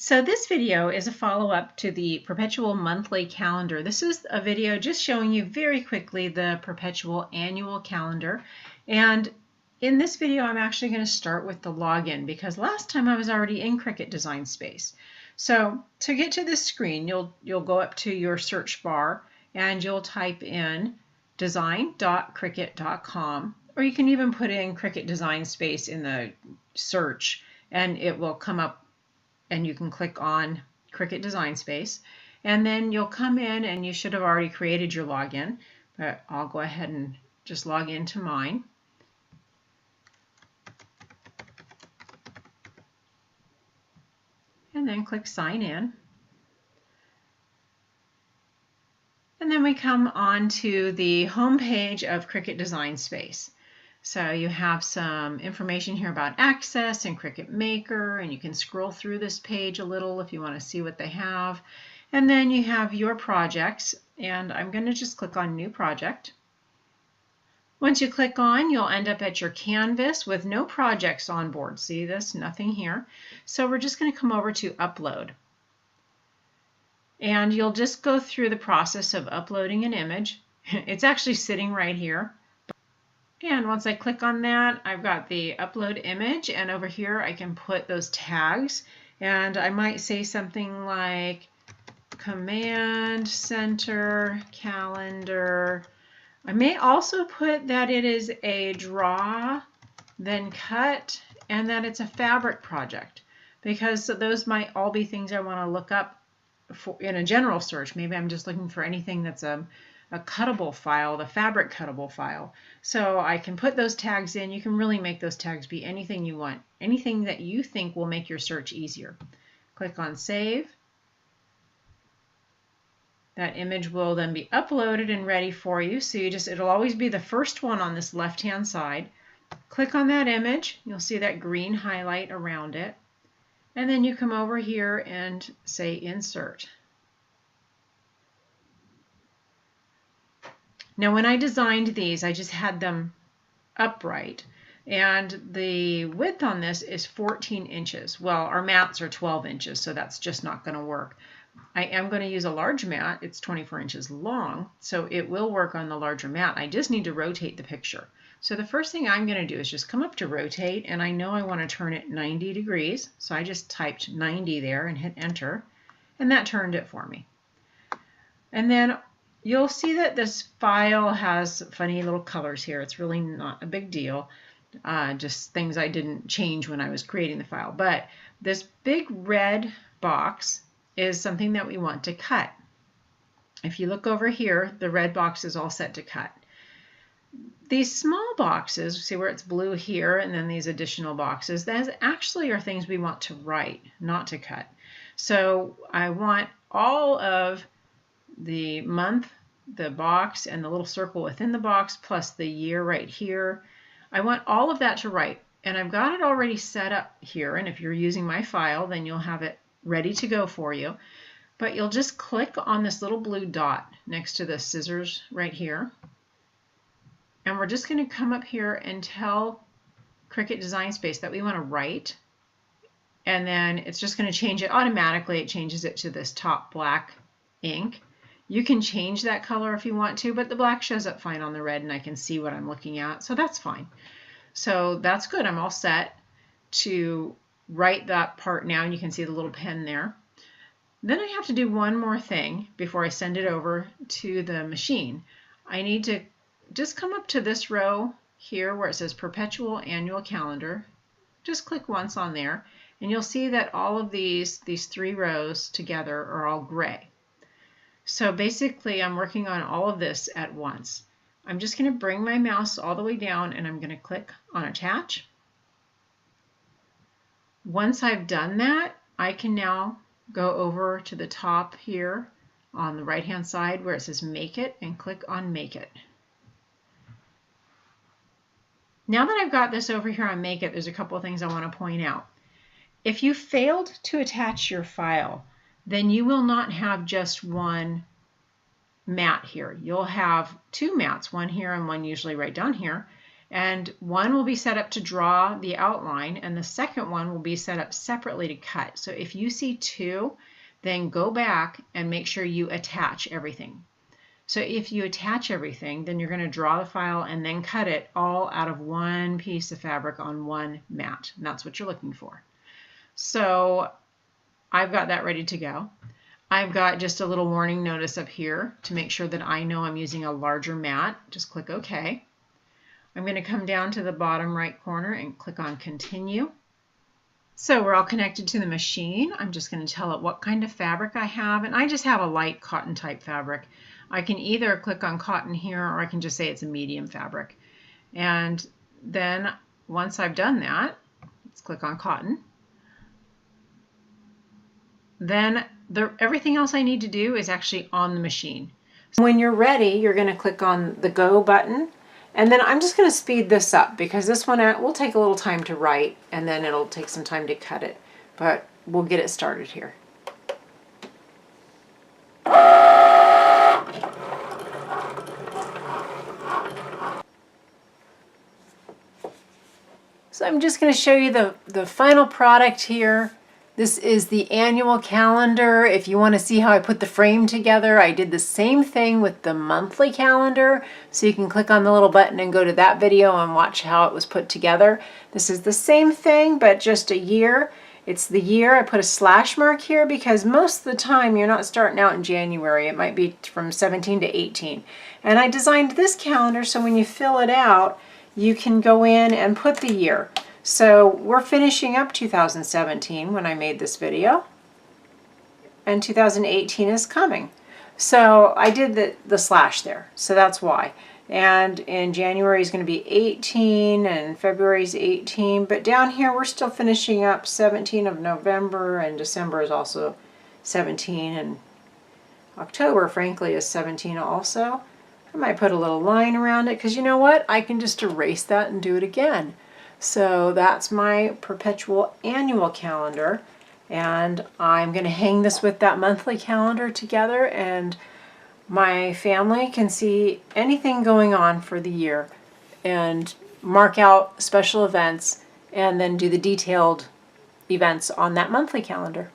So this video is a follow-up to the Perpetual monthly calendar. This is a video just showing you very quickly the Perpetual annual calendar. And in this video, I'm actually going to start with the login because last time I was already in Cricut Design Space. So to get to this screen, you'll go up to your search bar and you'll type in design.cricut.com, or you can even put in Cricut Design Space in the search and it will come up and you can click on Cricut Design Space, and then you'll come in and you should have already created your login, but I'll go ahead and just log into mine. And then click sign in. And then we come on to the home page of Cricut Design Space. So you have some information here about Access and Cricut Maker, and you can scroll through this page a little if you want to see what they have. And then you have your projects, and I'm going to just click on New Project. Once you click on, you'll end up at your canvas with no projects on board. See this? Nothing here. So we're just going to come over to Upload. And you'll just go through the process of uploading an image. It's actually sitting right here. And once I click on that, I've got the upload image, and over here I can put those tags, and I might say something like Command Center Calendar. I may also put that it is a draw, then cut, and that it's a fabric project, because those might all be things I want to look up for in a general search. Maybe I'm just looking for anything that's a cuttable file, the fabric cuttable file. So I can put those tags in. You can really make those tags be anything you want, anything that you think will make your search easier. Click on Save. That image will then be uploaded and ready for you. So it'll always be the first one on this left-hand side. Click on that image. You'll see that green highlight around it. And then you come over here and say Insert. Now when I designed these, I just had them upright, and the width on this is 14 inches. Well, our mats are 12 inches, so that's just not going to work. I am going to use a large mat. It's 24 inches long, so it will work on the larger mat. I just need to rotate the picture. So the first thing I'm going to do is just come up to rotate, and I know I want to turn it 90 degrees, so I just typed 90 there and hit enter, and that turned it for me. And then you'll see that this file has funny little colors here. It's really not a big deal, just things I didn't change when I was creating the file. But this big red box is something that we want to cut. If you look over here, the red box is all set to cut. These small boxes, see where it's blue here, and then these additional boxes, those actually are things we want to write, not to cut. So I want all of the month, the box, and the little circle within the box, plus the year right here. I want all of that to write, and I've got it already set up here, and if you're using my file, then you'll have it ready to go for you. But you'll just click on this little blue dot next to the scissors right here, and we're just going to come up here and tell Cricut Design Space that we want to write, and then it's just going to change it automatically. It changes it to this top black ink. You can change that color if you want to, but the black shows up fine on the red and I can see what I'm looking at, so that's fine. So that's good. I'm all set to write that part now, and you can see the little pen there. Then I have to do one more thing before I send it over to the machine. I need to just come up to this row here where it says Perpetual Annual Calendar. Just click once on there, and you'll see that all of these three rows together are all gray. So basically I'm working on all of this at once. I'm just going to bring my mouse all the way down, and I'm going to click on Attach. Once I've done that, I can now go over to the top here on the right hand side where it says Make It, and click on Make It. Now that I've got this over here on Make It, there's a couple of things I want to point out. If you failed to attach your file, then you will not have just one mat here. You'll have two mats, one here and one usually right down here, And one will be set up to draw the outline, and the second one will be set up separately to cut. So if you see two, then go back and make sure you attach everything. So if you attach everything, then you're going to draw the file and then cut it all out of one piece of fabric on one mat. And that's what you're looking for. So I've got that ready to go. I've got just a little warning notice up here to make sure that I know I'm using a larger mat. Just click OK. I'm going to come down to the bottom right corner and click on Continue. So we're all connected to the machine. I'm just going to tell it what kind of fabric I have, and I just have a light cotton type fabric. I can either click on cotton here, or I can just say it's a medium fabric. And then once I've done that, let's click on cotton. Then everything else I need to do is actually on the machine. So when you're ready, you're going to click on the Go button. And then I'm just going to speed this up because this one will take a little time to write, and then it'll take some time to cut it. But we'll get it started here. So I'm just going to show you the final product here. This is the annual calendar. If you want to see how I put the frame together, I did the same thing with the monthly calendar. So you can click on the little button and go to that video and watch how it was put together. This is the same thing, but just a year. It's the year. I put a slash mark here because most of the time you're not starting out in January. It might be from 17 to 18. And I designed this calendar so when you fill it out, you can go in and put the year. So we're finishing up 2017 when I made this video, and 2018 is coming. So I did the slash there, so that's why. And in January is going to be 18, and February is 18, but down here we're still finishing up 17 of November, and December is also 17, and October, frankly, is 17 also. I might put a little line around it, because you know what? I can just erase that and do it again. So that's my Perpetual annual calendar, and I'm going to hang this with that monthly calendar together, and my family can see anything going on for the year and mark out special events and then do the detailed events on that monthly calendar.